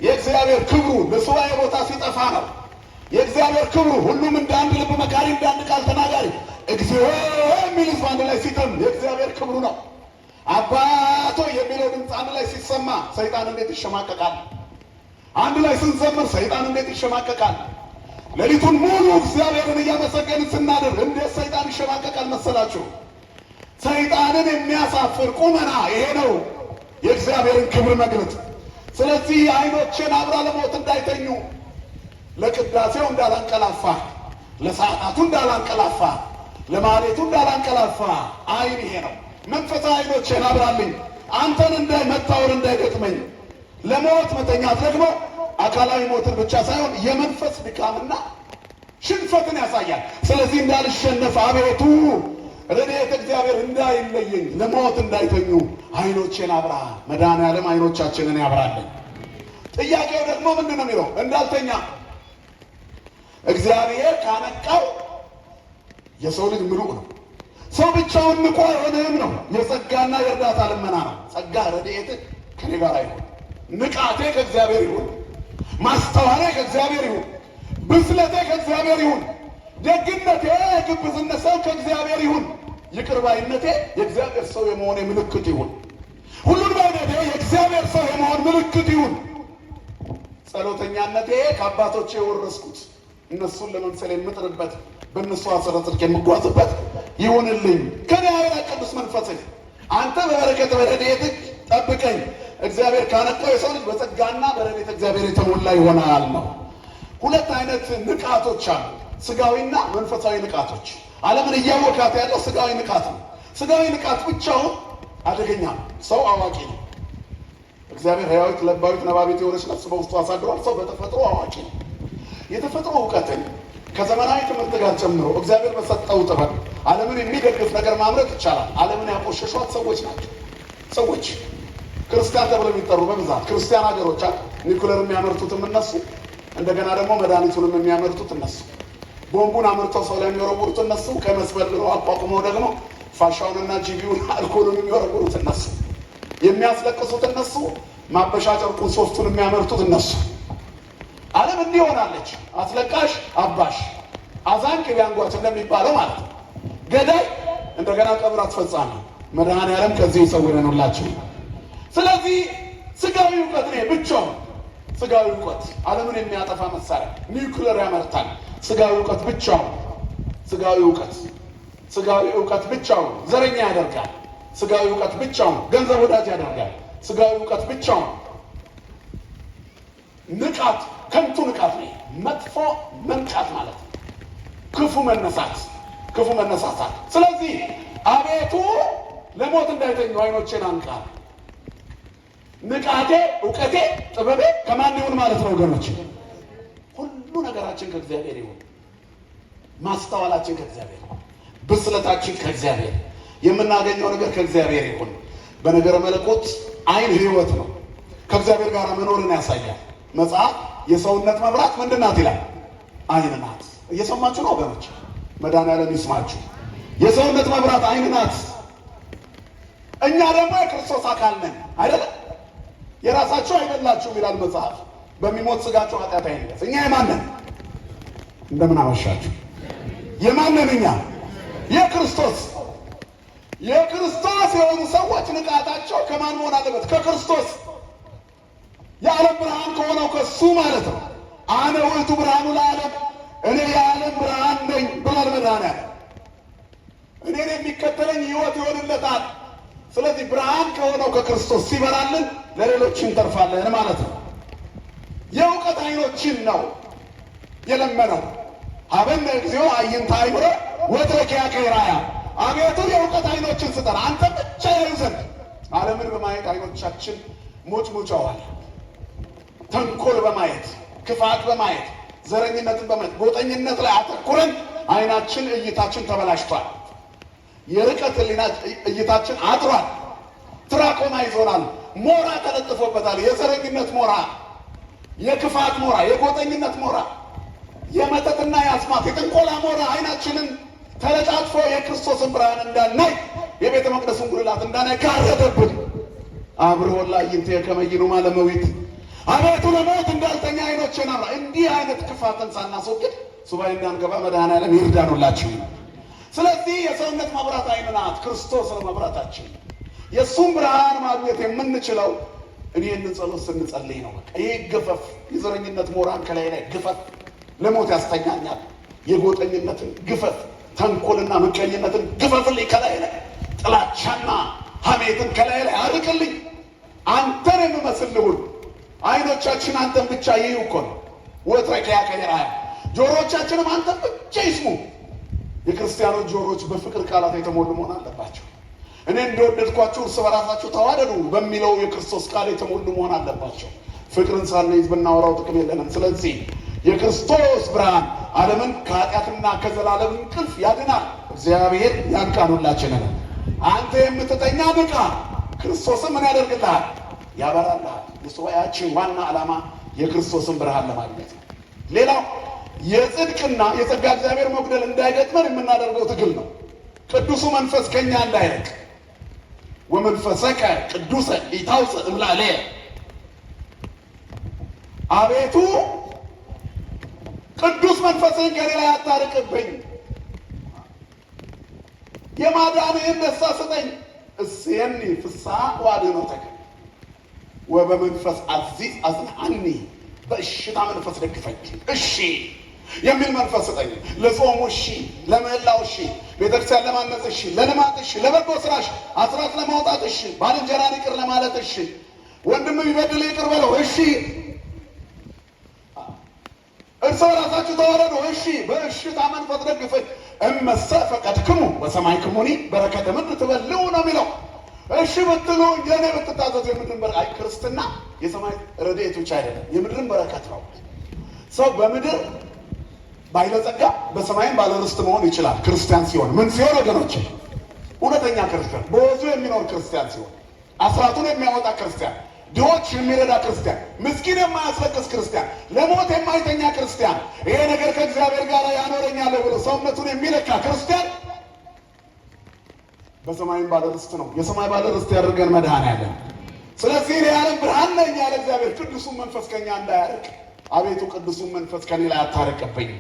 የእግዚአብሔር ክብሩ በሱባኤ ቦታ ሲጠፋ ነው። የእግዚአብሔር ክብሩ ሁሉም እንደ አንድ ልብ መካሪ፣ እንደ አንድ ቃል ተናጋሪ እግዚኦ የሚል ህዝብ አንድ ላይ ሲተም የእግዚአብሔር ክብሩ ነው። አባቶ የሚለው ድምፅ አንድ ላይ ሲሰማ ሰይጣን እንዴት ይሸማቀቃል! አንድ ላይ ስንዘምር ሰይጣን እንዴት ይሸማቀቃል! ሌሊቱን ሙሉ እግዚአብሔርን እያመሰገንን ስናድር እንዴት ሰይጣን ይሸማቀቃል መሰላችሁ? ሰይጣንን የሚያሳፍር ቁመና ይሄ ነው የእግዚአብሔርን ክብር መግለጥ። ስለዚህ አይኖችን አብራ ለሞት እንዳይተኙ፣ ለቅዳሴው እንዳላንቀላፋ፣ ለሰዓታቱ እንዳላንቀላፋ፣ ለማሌቱ እንዳላንቀላፋ አይን ይሄ ነው። መንፈሳዊ አይኖችን አብራልኝ አንተን መታወር እንዳይገጥመኝ። ለሞት መተኛት ደግሞ አካላዊ ሞትን ብቻ ሳይሆን የመንፈስ ድካምና ሽንፈትን ያሳያል። ስለዚህ እንዳልሸነፍ አቤቱ ረድኤተ እግዚአብሔር እንዳይለየኝ፣ ለሞት እንዳይተኙ አይኖቼን አብራ። መድኃኔዓለም አይኖቻችንን ያብራልን። ጥያቄው ደግሞ ምንድን ነው የሚለው? እንዳልተኛ እግዚአብሔር ካነቃው የሰው ልጅ ምሉእ ነው። ሰው ብቻውን ንቁ አይሆንም ነው። የጸጋና የእርዳታ ልመና ነው። ጸጋ ረድኤት ከኔ ጋር ይሁን፣ ንቃቴ ከእግዚአብሔር ይሁን፣ ማስተዋሌ ከእግዚአብሔር ይሁን፣ ብስለቴ ከእግዚአብሔር ይሁን፣ ደግነቴ ግብዝነት ሰው ከእግዚአብሔር ይሁን፣ ይቅር ባይነቴ የእግዚአብሔር ሰው የመሆኔ ምልክት ይሁን፣ ሁሉን ባይነቴ የእግዚአብሔር ሰው የመሆን ምልክት ይሁን፣ ጸሎተኛነቴ ከአባቶቼ የወረስኩት እነሱን ለመምሰል የምጥርበት በእነሱ አሰረ ጽድቅ የምጓዝበት ይሁንልኝ። ከኔ አይራቅ ቅዱስ መንፈስህ አንተ በበረከት በረድኤትህ ጠብቀኝ። እግዚአብሔር ካነቃው የሰው ልጅ በጸጋና በረድኤት እግዚአብሔር የተሞላ ይሆናል ነው። ሁለት አይነት ንቃቶች አሉ፣ ስጋዊና መንፈሳዊ ንቃቶች። ዓለምን እያወካት ያለው ስጋዊ ንቃት ነው። ስጋዊ ንቃት ብቻውን አደገኛ ነው። ሰው አዋቂ ነው። እግዚአብሔር ሕያዊት ለባዊት ነባቢት የሆነች ነፍስ በውስጡ አሳድሯል። ሰው በተፈጥሮ አዋቂ ነው። የተፈጥሮ እውቀትን ከዘመናዊ ትምህርት ጋር ጨምሮ እግዚአብሔር በሰጠው ጥበብ ዓለምን የሚደግፍ ነገር ማምረት ይቻላል። ዓለምን ያቆሸሿት ሰዎች ናቸው። ሰዎች ክርስቲያን ተብለው የሚጠሩ በብዛት ክርስቲያን ሀገሮች ኒኩለር የሚያመርቱትም እነሱ፣ እንደገና ደግሞ መድኃኒቱንም የሚያመርቱት እነሱ፣ ቦምቡን አምርተው ሰው ላይ የሚወረውሩት እነሱ፣ ከመስበል ብለው አቋቁመው ደግሞ ፋሻውንና ጂቢውን አልኮሉን የሚወረውሩት እነሱ፣ የሚያስለቅሱት እነሱ፣ ማበሻ ጨርቁን ሶፍቱን የሚያመርቱት እነሱ። ዓለም እንዲህ ሆናለች። አስለቃሽ አባሽ፣ አዛኝ ቅቤ አንጓች እንደሚባለው ማለት ነው። ገዳይ እንደገና ቀብር አስፈጻሚ። መድኃኔዓለም ከዚህ ይሰውረን ሁላችን። ስለዚህ ስጋዊ እውቀት ነው ብቻውን። ስጋዊ እውቀት ዓለምን የሚያጠፋ መሳሪያ ኒውክሌር ያመርታል። ስጋዊ እውቀት ብቻውን፣ ስጋዊ እውቀት ብቻውን ዘረኛ ያደርጋል። ስጋዊ እውቀት ብቻውን ገንዘብ ወዳጅ ያደርጋል። ስጋዊ እውቀት ብቻውን ንቃት፣ ከንቱ ንቃት ነው። መጥፎ መንቃት ማለት ነው። ክፉ መነሳሳት። ስለዚህ አቤቱ ለሞት እንዳይተኙ አይኖቼን አንቃ። ንቃቴ፣ እውቀቴ፣ ጥበቤ ከማን ይሁን ማለት ነው ወገኖች? ሁሉ ነገራችን ከእግዚአብሔር ይሁን። ማስተዋላችን ከእግዚአብሔር ይሁን። ብስለታችን ከእግዚአብሔር፣ የምናገኘው ነገር ከእግዚአብሔር ይሁን። በነገረ መለኮት አይን ሕይወት ነው። ከእግዚአብሔር ጋር መኖርን ያሳያል። መጽሐፍ የሰውነት መብራት ምንድን ናት ይላል? አይን ናት። እየሰማችሁ ነው ወገኖች? መድኃኒዓለም ይስማችሁ። የሰውነት መብራት ዓይን ናት። እኛ ደግሞ የክርስቶስ አካል ነን አይደለ? የራሳችሁ አይደላችሁም ይላል መጽሐፍ። በሚሞት ሥጋችሁ ኃጢአት አይነገስ። እኛ የማንን እንደምን አመሻችሁ? የማንን እኛ? የክርስቶስ የሆኑ ሰዎች ንቃታቸው ከማን መሆን አለበት? ከክርስቶስ። የዓለም ብርሃን ከሆነው ከሱ ማለት ነው። አነ ውእቱ ብርሃኑ ለዓለም፣ እኔ የዓለም ብርሃን ነኝ ብሏል መድኃኒዓለም። እኔን የሚከተለኝ ሕይወት ይሆንለታል። ስለዚህ ብርሃን ከሆነው ከክርስቶስ ሲበራልን ለሌሎች እንተርፋለን ማለት ነው። የእውቀት ዓይኖችን ነው የለመነው። ሀበነ እግዚኦ አዕይንተ አእምሮ ወትረኪያከ ይርአያ። አቤቱ የእውቀት ዓይኖችን ስጠን አንተ ብቻ ያዩ ዘንድ። ዓለምን በማየት ዓይኖቻችን ሞጭሞጫዋል። ተንኮል በማየት ክፋት በማየት ዘረኝነትን በማየት ጎጠኝነት ላይ አተኩረን ዓይናችን እይታችን ተበላሽቷል። የርቀት እይታችን አጥሯል። ትራኮማ ይዞናል። ሞራ ተለጥፎበታል። የዘረኝነት ሞራ፣ የክፋት ሞራ፣ የጎጠኝነት ሞራ፣ የመጠጥና የአስማት የጥንቆላ ሞራ ዓይናችንን ተለጣጥፎ የክርስቶስን ብርሃን እንዳናይ የቤተ መቅደሱን ጉልላት እንዳናይ ጋረደብን። አብርሆ ለአዕይንተ ከመ ይኑማ ለመዊት። አቤቱ ለሞት እንዳልተኛ ዓይኖቼን አብራ። እንዲህ አይነት ክፋትን ሳናስወግድ ሱባኤ እንዳንገባ መድኃኒዓለም ይርዳኑላችሁ። ስለዚህ የሰውነት መብራት ዓይን ናት። ክርስቶስ ነው መብራታችን። የእሱም ብርሃን ማግኘት የምንችለው እኔን ጸሎት ስንጸልይ ነው። በቃ ይህ ግፈፍ የዘረኝነት ሞራን ከላይ ላይ ግፈፍ ለሞት ያስተኛኛል። የጎጠኝነትን ግፈፍ፣ ተንኮልና ምቀኝነትን ግፈፍልኝ ከላይ ላይ፣ ጥላቻና ሐሜትን ከላይ ላይ አርቅልኝ። አንተን የምመስል ልሁን። ዓይኖቻችን አንተን ብቻ ይዩ እኮ ነው። ወትረኪያከ ይርአያ። ጆሮቻችንም አንተን ብቻ ይስሙ። የክርስቲያኖች ጆሮች በፍቅር ቃላት የተሞሉ መሆን አለባቸው። እኔ እንደወደድኳችሁ እርስ በራሳችሁ ተዋደዱ በሚለው የክርስቶስ ቃል የተሞሉ መሆን አለባቸው። ፍቅርን ሳንይዝ ብናወራው ጥቅም የለንም። ስለዚህ የክርስቶስ ብርሃን ዓለምን ከኃጢአትና ከዘላለም እንቅልፍ ያድናል። እግዚአብሔር ያንቃን ሁላችንን። አንተ የምትተኛ ንቃ፣ ክርስቶስን ምን ያደርግልሃል? ያበራልሃል። የሱባኤያችን ዋና ዓላማ የክርስቶስን ብርሃን ለማግኘት ነው። ሌላው የጽድቅና የጸጋ እግዚአብሔር መጉደል እንዳይገጥመን የምናደርገው ትግል ነው። ቅዱሱ መንፈስ ከኛ እንዳይርቅ ወመንፈሰከ ቅዱሰ ኢታውፅእ እምላዕሌየ። አቤቱ ቅዱስ መንፈስህን ከኔ ላይ አታርቅብኝ፣ የማዳንህን ደስታ ስጠኝ። እስየኒ ፍስሐ ወአድኅኖተከ ወበመንፈስ አዚዝ አጽንዓኒ። በእሽታ መንፈስ ደግፈኝ። እሺ የሚል መንፈስ ስጠኝ። ለጾሙ እሺ፣ ለምህላው እሺ፣ ቤተክርስቲያን ለማነጽ እሺ፣ ለልማት እሺ፣ ለበጎ ስራሽ አስራት ለማውጣት እሺ፣ ባልንጀራን ይቅር ለማለት እሺ፣ ወንድም ቢበድል ይቅር በለው እሺ፣ እርስ በራሳችሁ ተዋረዱ እሺ፣ በእሽታ መንፈስ ደግፈኝ። እመሰ ፈቀድክሙ ወሰማዕክሙኒ በረከተ ምድር ትበልዑ ነው የሚለው። እሺ ብትሉ የኔ ብትታዘዙ የምድርን በረከት። ክርስትና የሰማይ ረድኤት ብቻ አይደለም፣ የምድርን በረከት ነው። ሰው በምድር ባለጸጋ በሰማይም ባለርስት መሆን ይችላል። ክርስቲያን ሲሆን ምን ሲሆን ወገኖች? እውነተኛ ክርስቲያን፣ በወዙ የሚኖር ክርስቲያን ሲሆን፣ አስራቱን የሚያወጣ ክርስቲያን፣ ድሆች የሚረዳ ክርስቲያን፣ ምስኪን የማያስለቅስ ክርስቲያን፣ ለሞት የማይተኛ ክርስቲያን፣ ይሄ ነገር ከእግዚአብሔር ጋር ያኖረኛል ብሎ ሰውነቱን የሚለካ ክርስቲያን በሰማይም ባለርስት ነው። የሰማይ ባለርስት ያደርገን መድኃኒዓለም። ስለዚህ የዓለም ብርሃን ነኝ ያለ እግዚአብሔር ቅዱሱን መንፈስ ከኛ እንዳያርቅ፣ አቤቱ ቅዱሱን መንፈስ ከኔ ላይ አታርቅብኝ።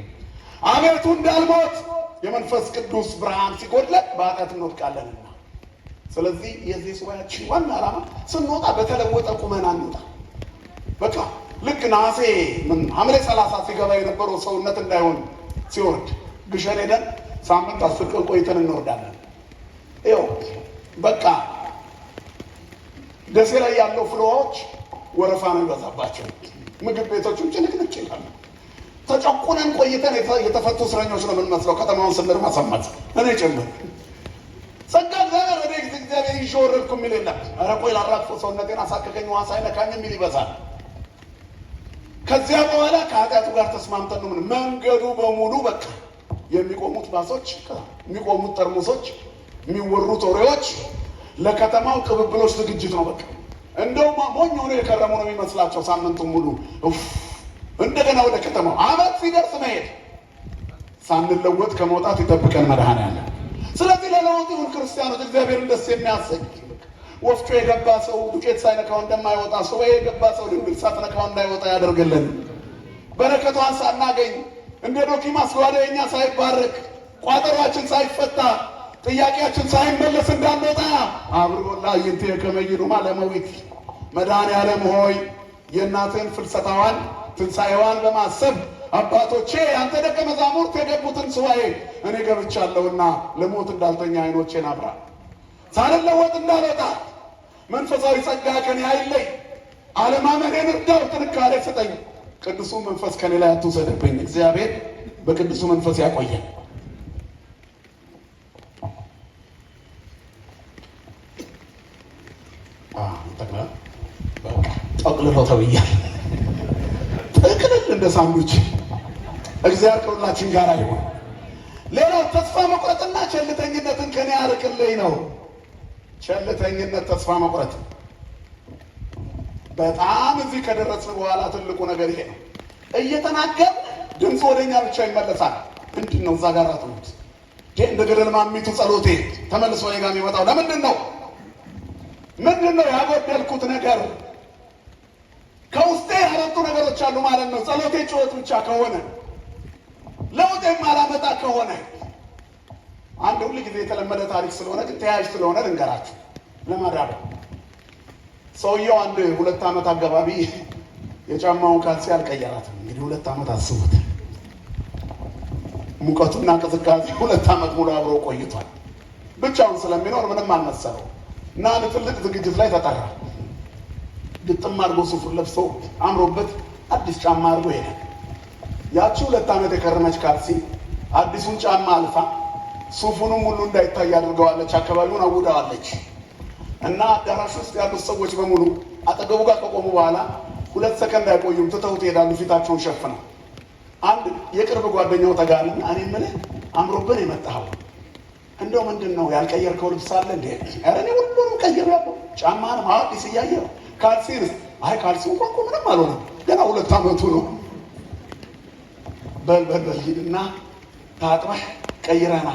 አቤቱ እንዳልሞት የመንፈስ ቅዱስ ብርሃን ሲጎድለን በኃጢአት እንወድቃለንና። ስለዚህ የዚህ ሱባኤያችን ዋና ዓላማ ስንወጣ በተለወጠ ቁመና እንወጣ። በቃ ልክ ነሐሴ ሐምሌ 30 ሲገባ የነበረው ሰውነት እንዳይሆን ሲወርድ ግሸን ሄደን ሳምንት 10 ቀን ቆይተን እንወርዳለን። ይኸው በቃ ደሴ ላይ ያለው ፍልውሃዎች ወረፋ ነው ይበዛባቸው። ምግብ ቤቶቹን ጭንቅንቅ ይላሉ። ተጨቁነን ቆይተን የተፈቱ እስረኞች ነው የምንመስለው። ከተማውን ስንርመሰመስ እኔ ጭምር ጸጋ እግዚአብሔር ወደ እግዚአብሔር ይዤ ወረድኩ የሚል የለም። ኧረ ቆይ ላራግፎ ሰውነቴን አሳከከኝ ውሃ ሳይነካኝ የሚል ይበዛል። ከዚያ በኋላ ከኃጢአቱ ጋር ተስማምተን ነው ምን መንገዱ በሙሉ በቃ የሚቆሙት ባሶች፣ የሚቆሙት ጠርሙሶች፣ የሚወሩት ወሬዎች ለከተማው ቅብብሎች ዝግጅት ነው። በቃ እንደውም ሞኝ ሆኖ የከረሙ ነው የሚመስላቸው። ሳምንቱን ሙሉ እንደገና ወደ ከተማው አመት ሲደርስ መሄድ ሳንለወጥ ከመውጣት ይጠብቀን መድኃኔዓለም። ስለዚህ ለለውጥ ይሁን ክርስቲያኖች እግዚአብሔርን ደስ የሚያሰኝ ወፍጮ የገባ ሰው ዱቄት ሳይነካው እንደማይወጣ ሰው የገባ ሰው ድንግል ሳትነካው እንዳይወጣ ያደርግልን። በረከቷን ሳናገኝ እንደ ዶኪማስ ጓደኛ ሳይባረክ ቋጠሯችን ሳይፈታ ጥያቄያችን ሳይመለስ እንዳንወጣ አብርሆላ ይንቴ ከመይኑ ማለመዊት መድኃኔዓለም ሆይ የእናትን ፍልሰታዋን ትንሣኤዋን በማሰብ አባቶቼ አንተ ደቀ መዛሙርት የገቡትን ሱባኤ እኔ ገብቻለሁና ለሞት እንዳልተኛ ዓይኖቼን አብራ፣ ሳልለወጥ እንዳልወጣ መንፈሳዊ ጸጋ ከኔ አይለይ፣ አለማመኔን እርዳው፣ ጥንካሬ ስጠኝ፣ ቅዱሱ መንፈስ ከኔ ላይ አትውሰድብኝ። እግዚአብሔር በቅዱሱ መንፈስ ያቆየን። ጠቅልለው ተብያል። ጥቅልል እንደ ሳንዱች። እግዚአብሔር ከሁላችን ጋር ይሁን። ሌላው ተስፋ መቁረጥና ቸልተኝነትን ከኔ ያርቅልኝ ነው። ቸልተኝነት፣ ተስፋ መቁረጥ በጣም እዚህ ከደረስን በኋላ ትልቁ ነገር ይሄ ነው። እየተናገር ድምፁ ወደኛ ብቻ ይመለሳል። ምንድን ነው እዛ ጋር አጥሙት እንደ ገደል ማሚቱ ጸሎቴ ተመልሶ እኔ ጋር የሚመጣው ለምንድን ነው? ምንድን ነው ያጎደልኩት ነገር? ከውስጤ ያረጡ ነገሮች አሉ ማለት ነው። ጸሎቴ ጩኸት ብቻ ከሆነ ለውጥ የማላመጣ ከሆነ አንድ ሁሉ ጊዜ የተለመደ ታሪክ ስለሆነ ግን ተያያዥ ስለሆነ ልንገራችሁ ለማዳበር። ሰውየው አንድ 2 ዓመት አካባቢ የጫማውን ካልሲ አልቀየራትም። እንግዲህ 2 ዓመት አስቡት። ሙቀቱና ቅዝቃዜ 2 ዓመት ሙሉ አብሮ ቆይቷል። ብቻውን ስለሚኖር ምንም አልመሰለው እና አንድ ትልቅ ዝግጅት ላይ ተጠራ። ግጥም አድርጎ ሱፉን ለብሶ አምሮበት አዲስ ጫማ አድርጎ ሄደ። ያቺ 2 ዓመት የከረመች ካልሲ አዲሱን ጫማ አልፋ ሱፉንም ሁሉ እንዳይታይ አድርገዋለች። አካባቢውን አውዳዋለች። እና አዳራሽ ውስጥ ያሉት ሰዎች በሙሉ አጠገቡ ጋር ከቆሙ በኋላ 2 ሰከንድ አይቆዩም፣ ትተውት ይሄዳሉ፣ ፊታቸውን ሸፍነው። አንድ የቅርብ ጓደኛው ተጋርኝ እኔ የምልህ አምሮብን የመጣኸው እንደው ምንድን ነው ያልቀየርከው ልብስ አለ እንዴ? ኧረ እኔ ሁሉንም ቀይሬያለሁ። ጫማንም አዲስ እያየሁ ካልሲንስ አይ ካልሲው እንኳን እኮ ምንም አልሆነም፣ ገና 2 ዓመቱ ነው። በል ሂድና ታጥበህ ቀይረና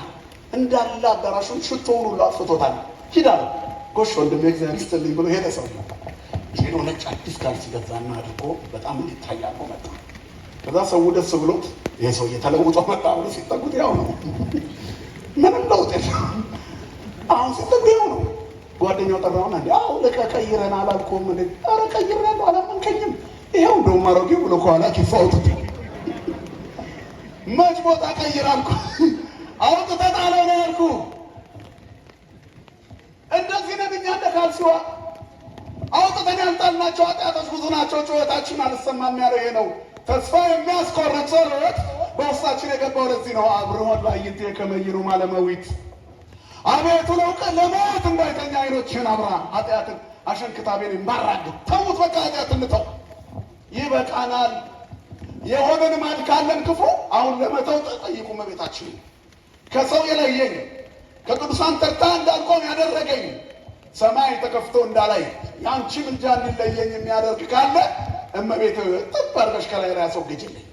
እንዳለ አዳራሹን ሽቶውን ሁሉ አጥፍቶታል። ሂድ አለው። ጎሽ ወንድሜ እግዚአብሔር ይስጥልኝ ብሎ ሄደ። ሰው ሄዶ ነጭ አዲስ ካልሲ ገዛና አድርጎ በጣም እንዲታያል ነው መጣ። ከዛ ሰው ደስ ብሎት ይሄ ሰው እየተለውጦ መጣ ብሎ ሲጠጉት ያው ነው፣ ምንም ለውጥ የለም። አሁን ሲጠጉ ያው ነው። ጓደኛው ጠራውና እንዴ አው ለቀይረና አላልኩም እንዴ? ኧረ ቀይረናል አላመንከኝም? ይሄው እንደውም አሮጌው ብሎ ከኋላ ኪፋውት መች ቦታ ቀይራልኩ አውጥተህ ጣለው ነው ያልኩህ። እንደዚህ ነን እኛ እንደ ካልሲዋ አውጥተን ያልጣልናቸው ኃጢአቶች ብዙ ናቸው። ጩኸታችን አልሰማም ያለው ይሄ ነው። ተስፋ የሚያስቆርጥ ጸሎት በውስጣችን የገባው ለዚህ ነው። አብርሆን ላይንቴ ከመይኑ ማለመዊት አቤቱ ለሞት እንዳይተኛ ዓይኖችህን አብራ። ኃጢአትን አሸንክታቤን ማራግጥ ተዉት። በቃ ኃጢአት እንተው፣ ይበቃናል። የሆነ ልማድ ካለን ክፉ አሁን ለመተው ጠይቁ እመቤታችን። ከሰው የለየኝ ከቅዱሳን ተርታ እንዳልቆም ያደረገኝ ሰማይ ተከፍቶ እንዳላይ ያንቺ ምልጃ እንዲለየኝ የሚያደርግ ካለ እመቤት ጥብ አድርገሽ ከላይ ላይ አስወግጅልኝ።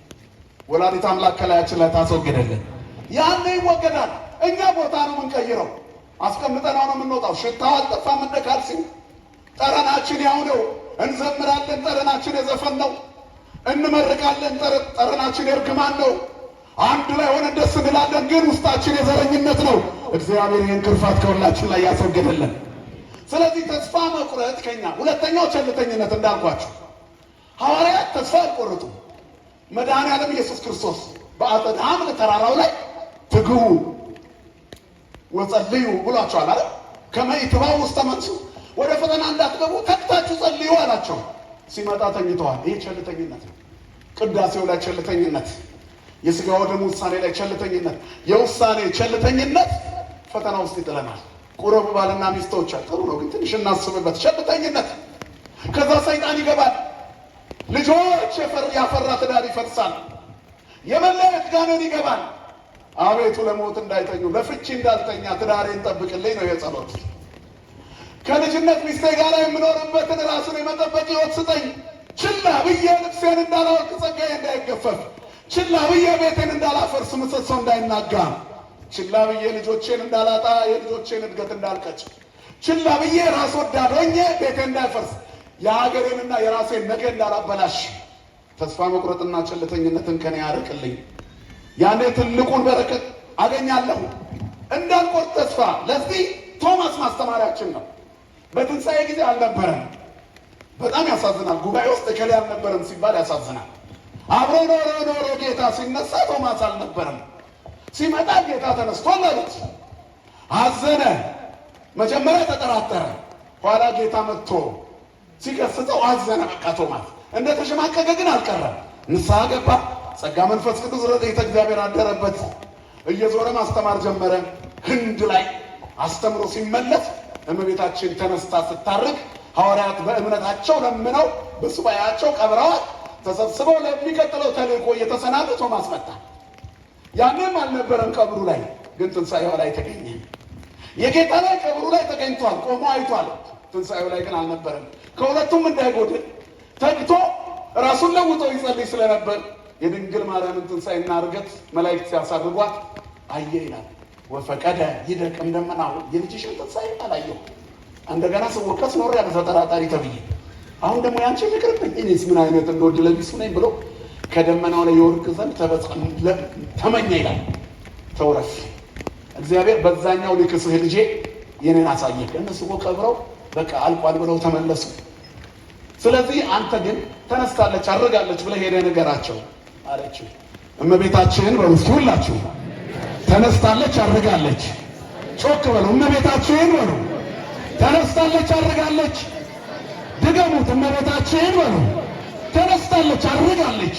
ወላዲት አምላክ ከላያችን ላይ ታስወግደልን። ያኔ ይወገዳል። እኛ ቦታ ነው የምንቀይረው፣ አስቀምጠናው ነው የምንወጣው። ሽታው አልጠፋም እንደ ካልሲው። ጠረናችን ያው ነው። እንዘምራለን፣ ጠረናችን የዘፈን ነው። እንመርቃለን፣ ጠረናችን የእርግማን ነው። አንድ ላይ ሆነ ደስ እንላለን፣ ግን ውስጣችን የዘረኝነት ነው። እግዚአብሔር ይህን ክርፋት ከሁላችን ላይ ያስወግድልን። ስለዚህ ተስፋ መቁረጥ ከኛ። ሁለተኛው ቸልተኝነት እንዳልኳችሁ ሐዋርያት ተስፋ አልቆረጡም። መድኃኔዓለም ኢየሱስ ክርስቶስ በአጸደ ሐምል ተራራው ላይ ትግሁ ወጸልዩ ብሏቸዋል አይደል? ከመ ኢትባኡ ውስተ መንሱ፣ ወደ ፈተና እንዳትገቡ ተግታችሁ ጸልዩ አላቸው። ሲመጣ ተኝተዋል። ይህ ቸልተኝነት ነው። ቅዳሴው ላይ ቸልተኝነት፣ የሥጋ ወደሙ ውሳኔ ላይ ቸልተኝነት። የውሳኔ ቸልተኝነት ፈተና ውስጥ ይጥለናል። ቁረቡ ባልና ሚስቶች ጥሩ ነው፣ ግን ትንሽ እናስብበት። ቸልተኝነት ከዛ ሰይጣን ይገባል። ልጆች ያፈራ ትዳር ይፈርሳል። የመለየት ጋኔን ይገባል። አቤቱ ለሞት እንዳይተኙ ለፍቺ እንዳልተኛ ትዳሬን ጠብቅልኝ ነው የጸሎት። ከልጅነት ሚስቴ ጋር የምኖርበትን ራሱን የመጠበቅ ሕይወት ስጠኝ። ችላ ብዬ ልብሴን እንዳላወልቅ ጸጋዬ እንዳይገፈፍ ችላ ብዬ ቤቴን እንዳላፈርስ ምሰሶ እንዳይናጋ፣ ችላ ብዬ ልጆቼን እንዳላጣ የልጆቼን እድገት እንዳልቀጭ፣ ችላ ብዬ ራስ ወዳድ ሆኜ ቤቴ እንዳይፈርስ የሀገሬንና የራሴን ነገ እንዳላበላሽ ተስፋ መቁረጥና ቸልተኝነትን ከኔ ያርቅልኝ። ያኔ ትልቁን በረከት አገኛለሁ። እንዳልቆርጥ ተስፋ። ለዚህ ቶማስ ማስተማሪያችን ነው። በትንሣኤ ጊዜ አልነበረም። በጣም ያሳዝናል። ጉባኤ ውስጥ እከሌ አልነበረም ሲባል ያሳዝናል። አብሮ ኖሮ ጌታ ሲነሳ ቶማስ አልነበረም። ሲመጣ ጌታ ተነስቷል አሉት። አዘነ። መጀመሪያ ተጠራጠረ። ኋላ ጌታ መጥቶ ሲገስጸው አዘነ። በቃ ቶማስ እንደ ተሸማቀቀ ግን አልቀረም። ንስሐ ገባ። ጸጋ መንፈስ ቅዱስ ረድኤተ እግዚአብሔር አደረበት። እየዞረ ማስተማር ጀመረ። ህንድ ላይ አስተምሮ ሲመለስ እመቤታችን ተነስታ ስታርግ ሐዋርያት በእምነታቸው ለምነው በሱባኤያቸው ቀብረዋት ተሰብስበው ለሚቀጥለው ተልእኮ እየተሰናዱ ቶማስ መጣ። ያንም አልነበረም ቀብሩ ላይ ግን ትንሣኤው ላይ ተገኘ። የጌታ ላይ ቀብሩ ላይ ተገኝቷል፣ ቆሞ አይቷል። ትንሣኤው ላይ ግን አልነበረም። ከሁለቱም እንዳይጎድል ተግቶ ራሱን ለውጦ ይጸልይ ስለነበር የድንግል ማርያምን ትንሣኤና ዕርገት መላእክት ሲያሳርጓት አየ ይላል። ወፈቀደ ይደቅ እንደመናው የልጅሽን ትንሣኤ አላየሁ። እንደገና ስወቀስ ኖር ያለ ተጠራጣሪ ተብዬ አሁን ደግሞ ያንቺ ፍቅርብኝ እኔስ ምን አይነት እንደወድ ለቢሱ ነኝ ብሎ ከደመናው ላይ የወርቅ ዘንድ ተመኘ ይላል። ተውረፍ እግዚአብሔር በዛኛው ልክስህ ልጄ የኔን አሳየህ። እነሱ እኮ ቀብረው በቃ አልቋል ብለው ተመለሱ። ስለዚህ አንተ ግን ተነስታለች አድርጋለች ብለህ ሄደህ ንገራቸው አለችው። እመቤታችን በውስጡ ሁላችሁ ተነስታለች አድርጋለች። ጮክ በሉ እመቤታችን በሉ። ተነስታለች አድርጋለች። ድገሙት እመቤታችን በሉ። ተነስታለች አድርጋለች።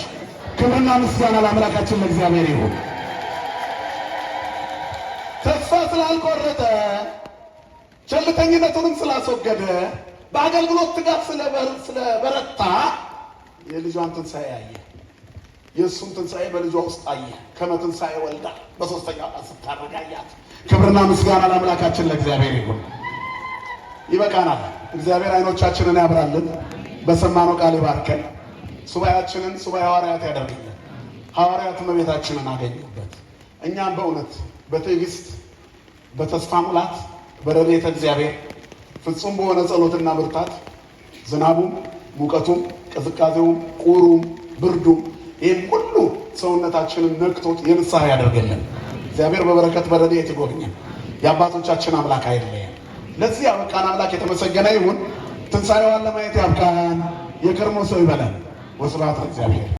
ክብርና ምስጋና ለአምላካችን ለእግዚአብሔር ይሁን። ተስፋ ስላልቆረጠ ቸልተኝነቱንም ስላስወገደ በአገልግሎት ትጋት ስለበረታ የልጇን ትንሣኤ አየ። የእሱም ትንሣኤ በልጇ ውስጥ አየ። ከመትንሣኤ ወልዳ በሦስተኛው ቀን ስታርግ አያት። ክብርና ምስጋና ለአምላካችን ለእግዚአብሔር ይሁን። ይበቃናል። እግዚአብሔር አይኖቻችንን ያብራልን፣ በሰማነው ቃል ይባርከን። ሱባኤያችንን ሱባኤ ሐዋርያት ያደርግልን። ሐዋርያት እመቤታችንን አገኙበት። እኛም በእውነት በትዕግስት በተስፋ ሙላት በረድኤተ እግዚአብሔር ፍጹም በሆነ ጸሎትና ብርታት ዝናቡም ሙቀቱም ቅዝቃዜውም ቁሩም ብርዱም ይህም ሁሉ ሰውነታችንን ነክቶት የንስሐ ያደርገልን። እግዚአብሔር በበረከት በረድኤት ይጎብኘን። የአባቶቻችን አምላክ አይለየን። ለዚህ ያበቃን አምላክ የተመሰገነ ይሁን። ትንሣኤዋን ለማየት ያብቃን። የከርሞ ሰው ይበለን። ወስብሐት ለእግዚአብሔር።